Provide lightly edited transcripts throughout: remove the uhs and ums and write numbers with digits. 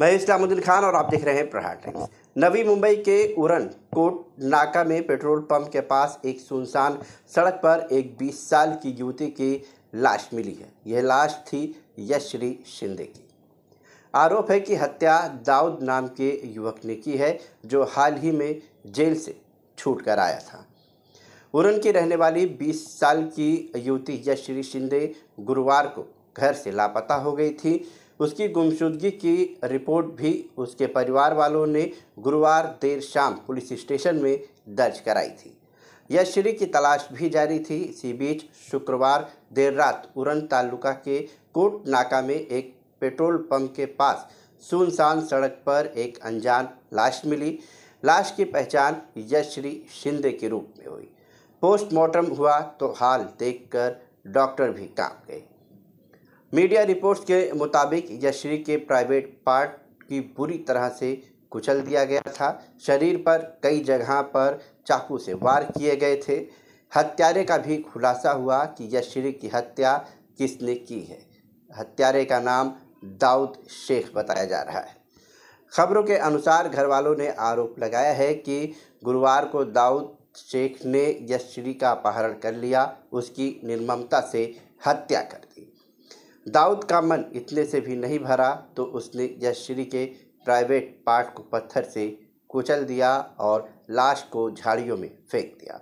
मैं इस्लामुद्दीन खान और आप देख रहे हैं प्रहार टाइम्स। नवी मुंबई के उरण कोट नाका में पेट्रोल पंप के पास एक सुनसान सड़क पर एक 20 साल की युवती की लाश मिली है। यह लाश थी यशश्री शिंदे की। आरोप है कि हत्या दाऊद नाम के युवक ने की है, जो हाल ही में जेल से छूट कर आया था। उरण की रहने वाली 20 साल की युवती यशश्री शिंदे गुरुवार को घर से लापता हो गई थी। उसकी गुमशुदगी की रिपोर्ट भी उसके परिवार वालों ने गुरुवार देर शाम पुलिस स्टेशन में दर्ज कराई थी। यशश्री की तलाश भी जारी थी। इसी बीच शुक्रवार देर रात उरण तालुका के कोट नाका में एक पेट्रोल पंप के पास सुनसान सड़क पर एक अनजान लाश मिली। लाश की पहचान यशश्री शिंदे के रूप में हुई। पोस्टमार्टम हुआ तो हाल देखकर डॉक्टर भी कांप गए। मीडिया रिपोर्ट्स के मुताबिक यशश्री के प्राइवेट पार्ट की बुरी तरह से कुचल दिया गया था। शरीर पर कई जगह पर चाकू से वार किए गए थे। हत्यारे का भी खुलासा हुआ कि यशश्री की हत्या किसने की है। हत्यारे का नाम दाऊद शेख बताया जा रहा है। खबरों के अनुसार घर वालों ने आरोप लगाया है कि गुरुवार को दाऊद शेख ने यशश्री का अपहरण कर लिया, उसकी निर्ममता से हत्या कर दी। दाऊद का मन इतने से भी नहीं भरा तो उसने यशश्री के प्राइवेट पार्ट को पत्थर से कुचल दिया और लाश को झाड़ियों में फेंक दिया।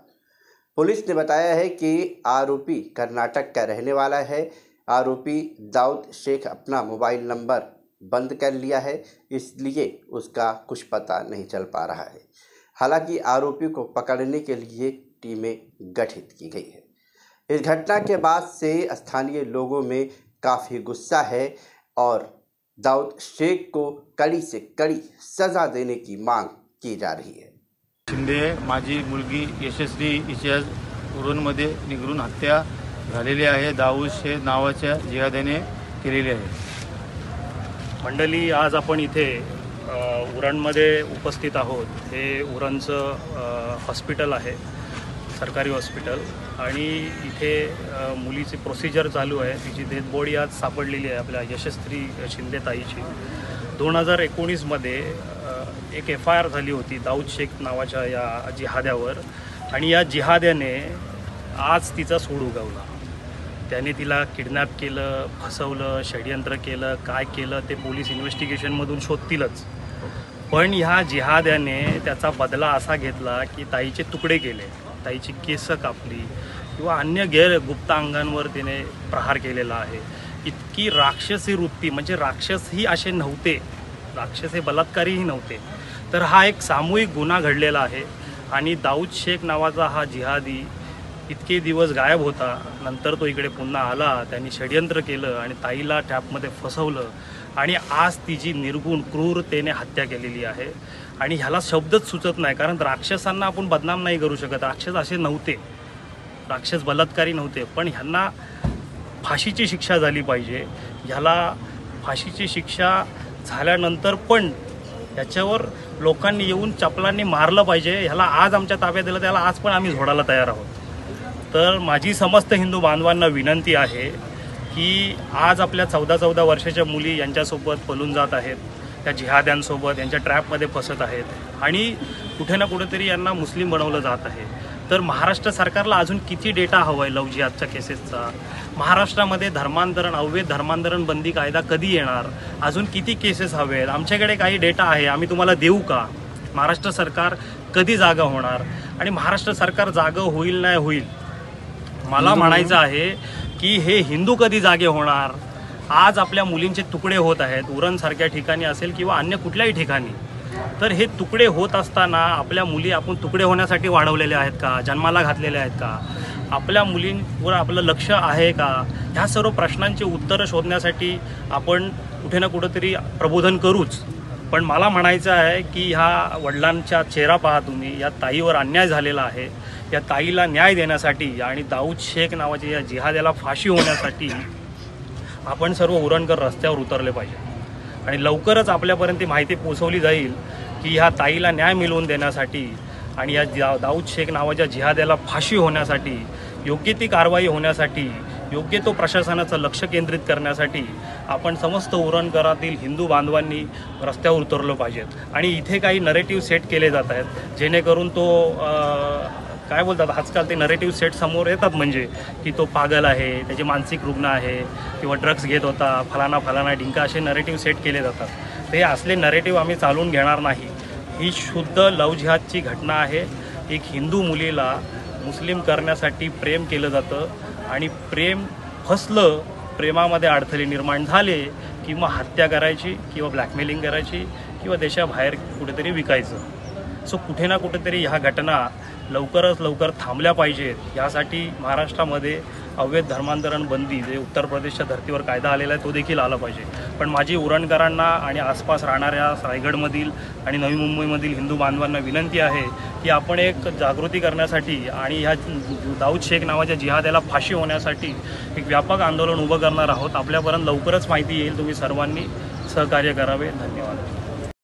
पुलिस ने बताया है कि आरोपी कर्नाटक का रहने वाला है। आरोपी दाऊद शेख अपना मोबाइल नंबर बंद कर लिया है, इसलिए उसका कुछ पता नहीं चल पा रहा है। हालांकि आरोपी को पकड़ने के लिए टीमें गठित की गई है। इस घटना के बाद से स्थानीय लोगों में काफ़ी गुस्सा है और दाऊद शेख को कड़ी से कड़ी सजा देने की मांग की जा रही है। शिंदे माझी मुलगी यशस्वी हिच्या उरणमध्ये निगरून हत्या झालेली आहे। दाऊद शेख नावाच्या जिहाद्याने केलेली आहे। मंडळी, आज आपण इथे उरणमध्ये उपस्थित आहोत। हे उरणचं हॉस्पिटल आहे, सरकारी हॉस्पिटल, आणि इथे मुलीची प्रोसिजर चालू आहे। तिची डेथ बॉडी आज सापडलेली आहे आपल्या यशस्वी शिंदे ताईची। 2019 मध्ये एक FIR झाली होती दाऊद शेख नावाच्या या जिहाद्यावर, आणि या जिहाद्याने आज तिचा सूड उगवला। त्याने तिला किडनॅप केलं, फसवलं, षडयंत्र केलं, काय केलं ते पोलीस इन्व्हेस्टिगेशनमधून शोधतीलच। पण ह्या जिहाद्याने त्याचा बदला असा घेतला की ताईचे तुकडे केले, ताईची केस कापली किंवा अन्य गैर गुप्त अंगांवर तिने प्रहार केलेला आहे। इतकी राक्षसी वृत्ती, म्हणजे राक्षसही असे नव्हते, राक्षस हे बलात्कारीही नव्हते। तर हा एक सामूहिक गुन्हा घडलेला आहे आणि दाऊद शेख नावाचा हा जिहादी इतके दिवस गायब होता, नंतर तो इकडे पुन्हा आला। त्यांनी षडयंत्र केलं आणि ताईला ट्रॅपमध्ये फसवलं आणि आज तिची निर्गुण क्रूरतेने हत्या केलेली आहे। आणि ह्याला शब्दच सुचत नाही, कारण राक्षसांना आपण बदनाम नाही करू शकत। राक्षस असे नव्हते, राक्षस बलात्कारी नव्हते, पण ह्यांना फाशीची शिक्षा झाली पाहिजे। ह्याला फाशीची शिक्षा झाल्यानंतर पण याच्यावर लोकांनी येऊन चपलांनी मारलं पाहिजे। ह्याला आज आमच्या ताब्यात दिलं, त्याला आज पण आम्ही झोडायला तयार आहोत। तर माझी समस्त हिंदू बांधवांना विनंती आहे की आज आपल्या 14-14 वर्षाच्या मुली यांच्यासोबत पळून जात आहेत, त्या जिहाद्यांसोबत यांच्या ट्रॅपमध्ये फसत आहेत आणि कुठे ना कुठेतरी यांना मुस्लिम बनवलं जात आहे। तर महाराष्ट्र सरकारला अजून किती डेटा हवा आहे लव्ह जिहादच्या केसेसचा? महाराष्ट्रामध्ये धर्मांतरण, अवैध धर्मांतरण बंदी कायदा कधी येणार? अजून किती केसेस हवे आहेत? आमच्याकडे काही डेटा आहे, आम्ही तुम्हाला देऊ का? महाराष्ट्र सरकार कधी जागा होणार? आणि महाराष्ट्र सरकार जागा होईल नाही होईल, मला म्हणायचं आहे की हे हिंदू कधी जागे होणार? आज आपल्या मुलींचे तुकडे होत आहेत, उरणसारख्या ठिकाणी असेल किंवा अन्य कुठल्याही ठिकाणी। तर हे तुकडे होत असताना आपल्या मुली आपण तुकडे होण्यासाठी वाढवलेले आहेत का? जन्माला घातलेले आहेत का? आपल्या मुलींवर आपलं लक्ष आहे का? ह्या सर्व प्रश्नांची उत्तरं शोधण्यासाठी आपण कुठे ना कुठेतरी प्रबोधन करूच। पण मला म्हणायचं आहे की ह्या वडिलांचा चेहरा पहा तुम्ही, या ताईवर अन्याय झालेला आहे। या ताईला न्याय देण्यासाठी आणि दाऊद शेख नावाच्या या जिहाद्याला फाशी होण्यासाठी आपण सर्व उरणकर रस्त्यावर उतरले पाहिजे आणि लवकरच आपल्यापर्यंत माहिती पोहोचवली जाईल की ह्या ताईला न्याय मिळवून देण्यासाठी आणि या दाऊद शेख नावाच्या जिहाद्याला फाशी होण्यासाठी, योग्य ती कारवाई होण्यासाठी, योग्य तो प्रशासनाचं लक्ष केंद्रित करण्यासाठी आपण समस्त उरणकरातील हिंदू बांधवांनी रस्त्यावर उतरलो पाहिजेत आणि इथे काही नरेटिव्ह सेट केले जात आहेत जेणेकरून तो काय बोलतात आजकाल ते नरेटिव्ह सेट समोर येतात म्हणजे की तो पागल आहे, त्याचे मानसिक रुग्ण आहे किंवा ड्रग्स घेत होता, फलाना डिंका असे नरेटिव्ह सेट केले जातात. तर हे असले नरेटिव्ह आम्ही चालवून घेणार नाही. ही शुद्ध लव्ह जिहादची घटना आहे. एक हिंदू मुलीला मुस्लिम करण्यासाठी प्रेम केलं जातं आणि प्रेम फसलं, प्रेमामध्ये अडथळे निर्माण झाले किंवा हत्या करायची किंवा ब्लॅकमेलिंग करायची किंवा देशाबाहेर कुठेतरी विकायचं. सो कुठे ना कुठेतरी ह्या घटना लवकरात लवकर थांबल्या पाहिजेत. यासाठी महाराष्ट्रामध्ये अवैध धर्मांतरण बंदी जे उत्तर प्रदेशच्या धर्तीवर कायदा आलेला आहे तो देखील आला पाहिजे. पण माझी उरणकरांना आणि आसपास राहणाऱ्या रायगडमधील आणि नवी मुंबईमधील हिंदू बांधवांना विनंती आहे की आपण एक जागृती करण्यासाठी आणि ह्या दाऊद शेख नावाच्या जिहाद्याला फाशी होण्यासाठी एक व्यापक आंदोलन उभं करणार आहोत. आपल्यापर्यंत लवकरच माहिती येईल. तुम्ही सर्वांनी सहकार्य करावे. धन्यवाद.